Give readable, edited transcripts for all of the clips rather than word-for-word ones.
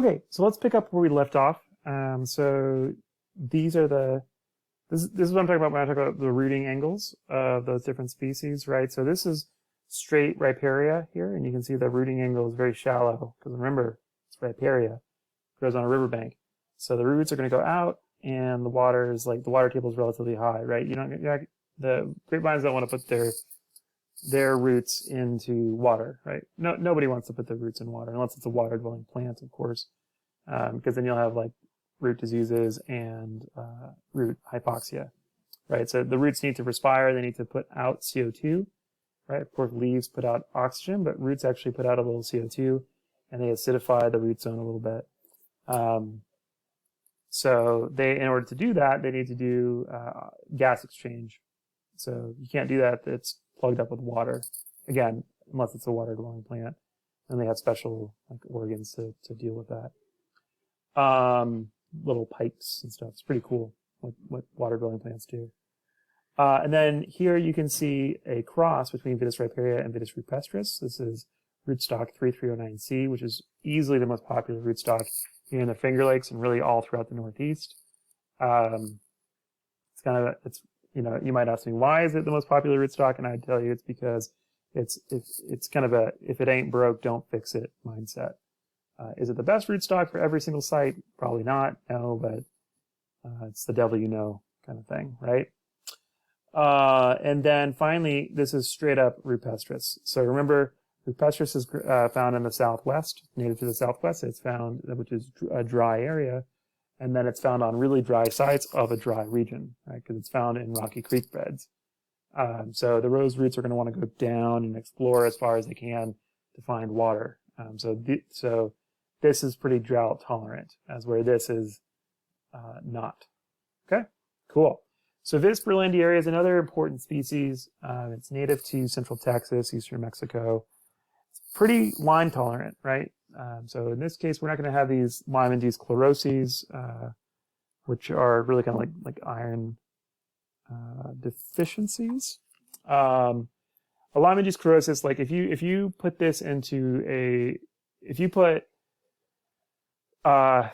Okay, so let's pick up where we left off. So these are this is what I'm talking about when I talk about the rooting angles of those different species, right? So this is straight riparian here, and you can see the rooting angle is very shallow, because remember, it's riparian, it grows on a riverbank. So the roots are going to go out, and the water table is relatively high, right? The grapevines don't want to put their roots into water, right? Nobody wants to put their roots in water, unless it's a water-dwelling plant, of course, because then you'll have like root diseases and root hypoxia, right? So the roots need to respire, they need to put out CO2, right? Of course, leaves put out oxygen, but roots actually put out a little CO2, and they acidify the root zone a little bit. So in order to do that, they need to do gas exchange. So you can't do that. It's plugged up with water, again, unless it's a water-dwelling plant, and they have special like organs to deal with that. Little pipes and stuff. It's pretty cool what water-dwelling plants do. And then here you can see a cross between Vitis riparia and Vitis rupestris. This is rootstock 3309C, which is easily the most popular rootstock here in the Finger Lakes and really all throughout the Northeast. You might ask me, why is it the most popular rootstock? And I'd tell you it's because it's kind of a if it ain't broke, don't fix it mindset. Is it the best rootstock for every single site? Probably not. No, but it's the devil you know kind of thing, right? And then finally, this is straight up rupestris. So remember, rupestris is found in the Southwest, native to the Southwest. It's found, which is a dry area, and then it's found on really dry sites of a dry region, right? Because it's found in rocky creek beds. So the rose roots are going to want to go down and explore as far as they can to find water. So this is pretty drought tolerant, as where this is not. Okay, cool. So Vitis burlandieri is another important species. It's native to central Texas, eastern Mexico. It's pretty lime tolerant, right? So in this case, we're not going to have these Lyme-induced chloroses, which are really kind of like iron deficiencies. A Lyme-induced chlorosis, like if you put this into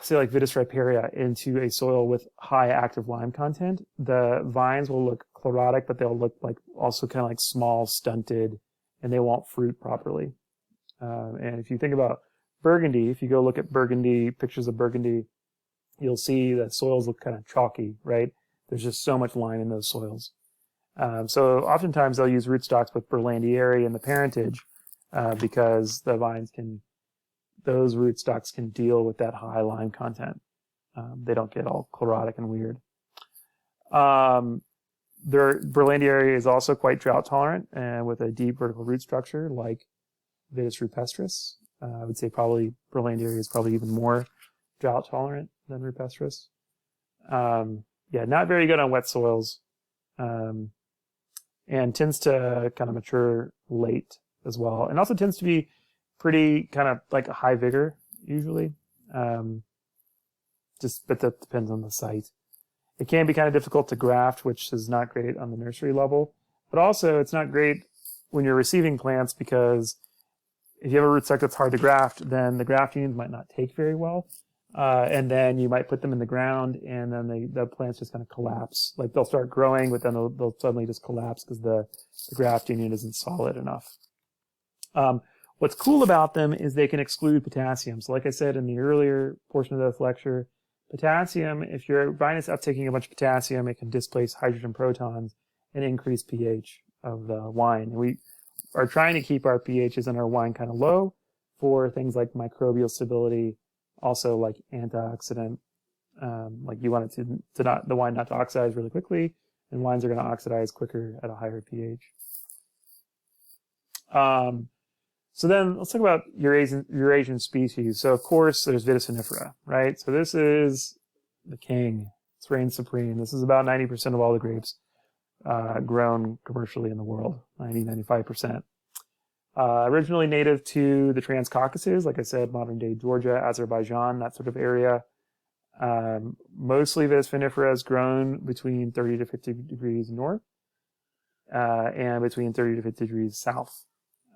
say like Vitis riparia into a soil with high active lime content, the vines will look chlorotic, but they'll look like also kind of like small, stunted, and they won't fruit properly. And if you think about Burgundy, if you go look at Burgundy, pictures of Burgundy, you'll see that soils look kind of chalky, right? There's just so much lime in those soils. So oftentimes they'll use rootstocks with burlandieri in the parentage because the vines those rootstocks can deal with that high lime content. They don't get all chlorotic and weird. Their burlandieri is also quite drought tolerant and with a deep vertical root structure like Vitis rupestris. I would say probably burlandieri is probably even more drought tolerant than rupestris. Yeah, not very good on wet soils, and tends to kind of mature late as well, and also tends to be pretty kind of like a high vigor usually. But that depends on the site. It can be kind of difficult to graft, which is not great on the nursery level, but also it's not great when you're receiving plants because if you have a rootstock that's hard to graft, then the graft unions might not take very well. And then you might put them in the ground and then the plants just kind of collapse. Like they'll start growing, but then they'll suddenly just collapse because the graft union isn't solid enough. What's cool about them is they can exclude potassium. So like I said in the earlier portion of this lecture, potassium, if your vine is uptaking a bunch of potassium, it can displace hydrogen protons and increase pH of the wine. And we are trying to keep our pHs in our wine kind of low for things like microbial stability, also like antioxidant. Like you want it the wine not to oxidize really quickly, and wines are going to oxidize quicker at a higher pH. So then let's talk about Eurasian species. So of course there's Viticinifera, right? So this is the king. It's reigns supreme. This is about 90% of all the grapes grown commercially in the world, 95%. Originally native to the Transcaucasus, like I said, modern day Georgia, Azerbaijan, that sort of area. Mostly Viticinifera is grown between 30 to 50 degrees north and between 30 to 50 degrees south.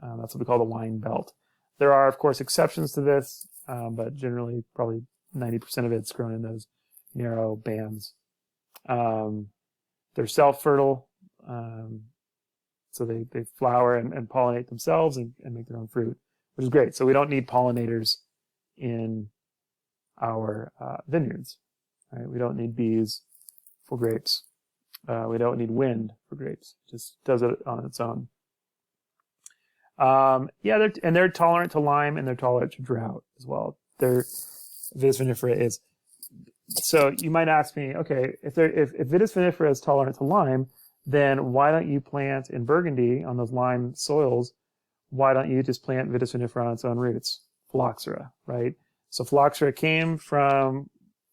That's what we call the wine belt. There are, of course, exceptions to this. but generally probably 90% of it's grown in those narrow bands. They're self-fertile, so they flower and pollinate themselves and make their own fruit, which is great. So we don't need pollinators in our vineyards, right? We don't need bees for grapes. We don't need wind for grapes. It just does it on its own. Yeah, they're tolerant to lime and they're tolerant to drought as well. Viticinifera is. So you might ask me, okay, if Viticinifera is tolerant to lime, then why don't you plant in Burgundy on those lime soils? Why don't you just plant Viticinifera on its own roots? Phylloxera, right? So phylloxera came from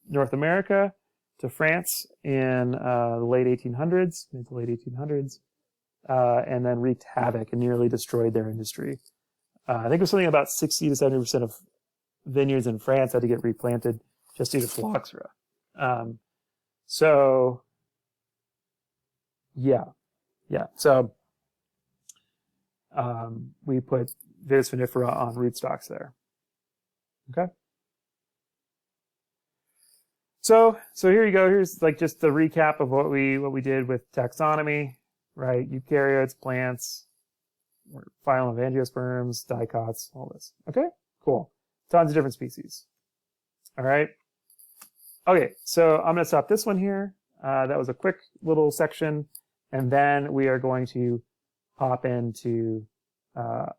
North America to France in the late 1800s, mid to late 1800s, and then wreaked havoc and nearly destroyed their industry. I think it was something about 60 to 70% of vineyards in France had to get replanted just due to phylloxera. So, yeah. So, we put Viticinifera on rootstocks there. Okay. So here you go. Here's like just the recap of what we did with taxonomy, right? Eukaryotes, plants, phylum of angiosperms, dicots, all this. Okay, cool. Tons of different species. All right. Okay, so I'm going to stop this one here. That was a quick little section, and then we are going to hop into the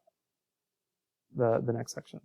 next section.